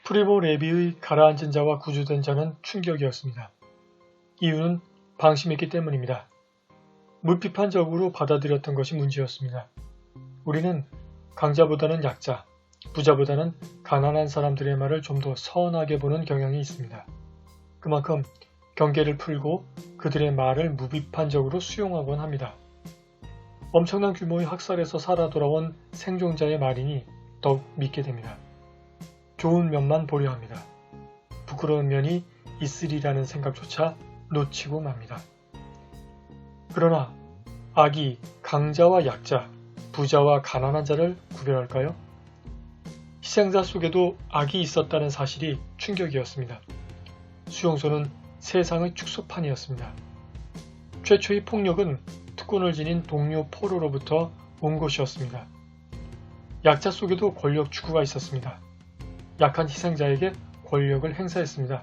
프리모 레비의 가라앉은 자와 구조된 자는 충격이었습니다. 이유는 방심했기 때문입니다. 무비판적으로 받아들였던 것이 문제였습니다. 우리는 강자보다는 약자, 부자보다는 가난한 사람들의 말을 좀 더 선하게 보는 경향이 있습니다. 그만큼 경계를 풀고 그들의 말을 무비판적으로 수용하곤 합니다. 엄청난 규모의 학살에서 살아 돌아온 생존자의 말이니 더욱 믿게 됩니다. 좋은 면만 보려 합니다. 부끄러운 면이 있으리라는 생각조차 놓치고 맙니다. 그러나 악이 강자와 약자, 부자와 가난한 자를 구별할까요? 희생자 속에도 악이 있었다는 사실이 충격이었습니다. 수용소는 세상의 축소판이었습니다. 최초의 폭력은 특권을 지닌 동료 포로로부터 온 것이었습니다. 약자 속에도 권력 추구가 있었습니다. 약한 희생자에게 권력을 행사했습니다.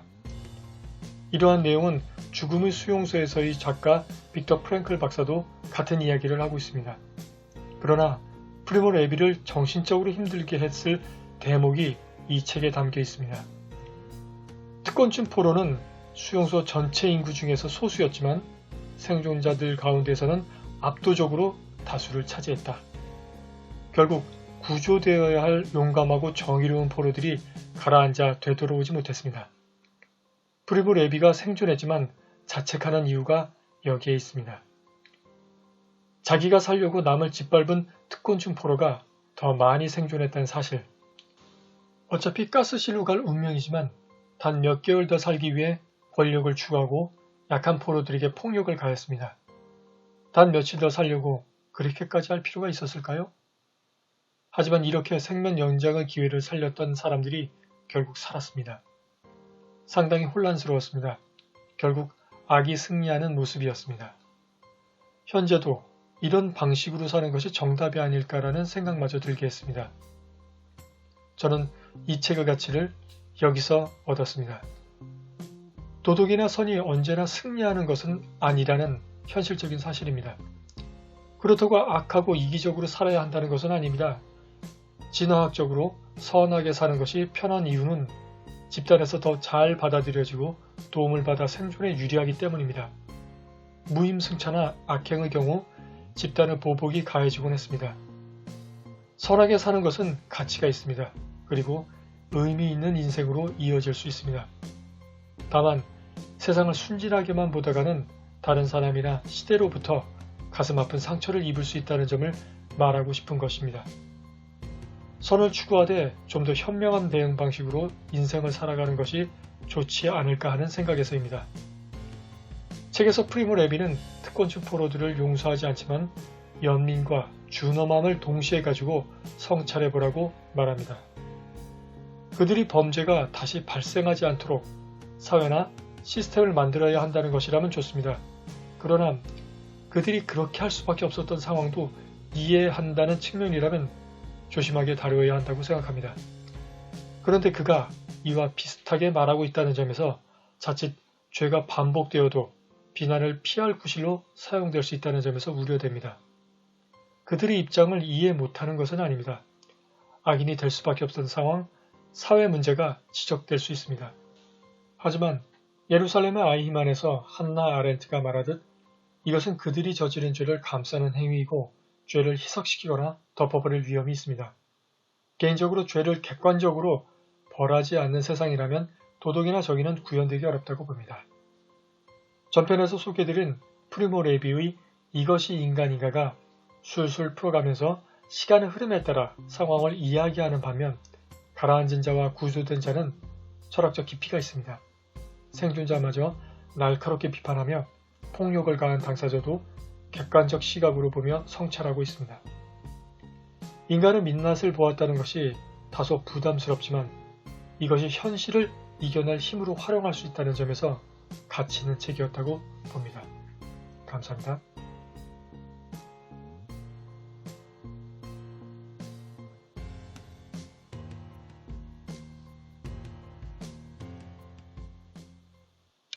이러한 내용은 죽음의 수용소에서의 작가 빅터 프랭클 박사도 같은 이야기를 하고 있습니다. 그러나 프리모 레비를 정신적으로 힘들게 했을 대목이 이 책에 담겨 있습니다. 특권층 포로는 수용소 전체 인구 중에서 소수였지만 생존자들 가운데서는 압도적으로 다수를 차지했다. 결국 구조되어야 할 용감하고 정의로운 포로들이 가라앉아 되돌아오지 못했습니다. 프리모 레비가 생존했지만 자책하는 이유가 여기에 있습니다. 자기가 살려고 남을 짓밟은 특권층 포로가 더 많이 생존했다는 사실. 어차피 가스실로 갈 운명이지만 단 몇 개월 더 살기 위해 권력을 추구하고 약한 포로들에게 폭력을 가했습니다. 단 며칠 더 살려고 그렇게까지 할 필요가 있었을까요? 하지만 이렇게 생명 연장의 기회를 살렸던 사람들이 결국 살았습니다. 상당히 혼란스러웠습니다. 결국 악이 승리하는 모습이었습니다. 현재도 이런 방식으로 사는 것이 정답이 아닐까라는 생각마저 들게 했습니다. 저는 이 책의 가치를 여기서 얻었습니다. 도덕이나 선이 언제나 승리하는 것은 아니라는 현실적인 사실입니다. 그렇다고 악하고 이기적으로 살아야 한다는 것은 아닙니다. 진화학적으로 선하게 사는 것이 편한 이유는 집단에서 더 잘 받아들여지고 도움을 받아 생존에 유리하기 때문입니다. 무임승차나 악행의 경우 집단의 보복이 가해지곤 했습니다. 선하게 사는 것은 가치가 있습니다. 그리고 의미 있는 인생으로 이어질 수 있습니다. 다만 세상을 순진하게만 보다가는 다른 사람이나 시대로부터 가슴 아픈 상처를 입을 수 있다는 점을 말하고 싶은 것입니다. 선을 추구하되 좀 더 현명한 대응 방식으로 인생을 살아가는 것이 좋지 않을까 하는 생각에서입니다. 책에서 프리모 레비는 특권층 포로들을 용서하지 않지만 연민과 준엄함을 동시에 가지고 성찰해보라고 말합니다. 그들이 범죄가 다시 발생하지 않도록 사회나 시스템을 만들어야 한다는 것이라면 좋습니다. 그러나 그들이 그렇게 할 수밖에 없었던 상황도 이해한다는 측면이라면 조심하게 다루어야 한다고 생각합니다. 그런데 그가 이와 비슷하게 말하고 있다는 점에서 자칫 죄가 반복되어도 비난을 피할 구실로 사용될 수 있다는 점에서 우려됩니다. 그들의 입장을 이해 못하는 것은 아닙니다. 악인이 될 수밖에 없던 상황, 사회 문제가 지적될 수 있습니다. 하지만 예루살렘의 아이히만에서 한나 아렌트가 말하듯 이것은 그들이 저지른 죄를 감싸는 행위이고 죄를 희석시키거나 덮어버릴 위험이 있습니다. 개인적으로 죄를 객관적으로 벌하지 않는 세상이라면 도덕이나 정의는 구현되기 어렵다고 봅니다. 전편에서 소개드린 프리모 레비의 이것이 인간인가가 술술 풀어가면서 시간의 흐름에 따라 상황을 이야기하는 반면 가라앉은 자와 구조된 자는 철학적 깊이가 있습니다. 생존자마저 날카롭게 비판하며 폭력을 가한 당사자도 객관적 시각으로 보며 성찰하고 있습니다. 인간의 민낯을 보았다는 것이 다소 부담스럽지만 이것이 현실을 이겨낼 힘으로 활용할 수 있다는 점에서 가치 있는 책이었다고 봅니다. 감사합니다.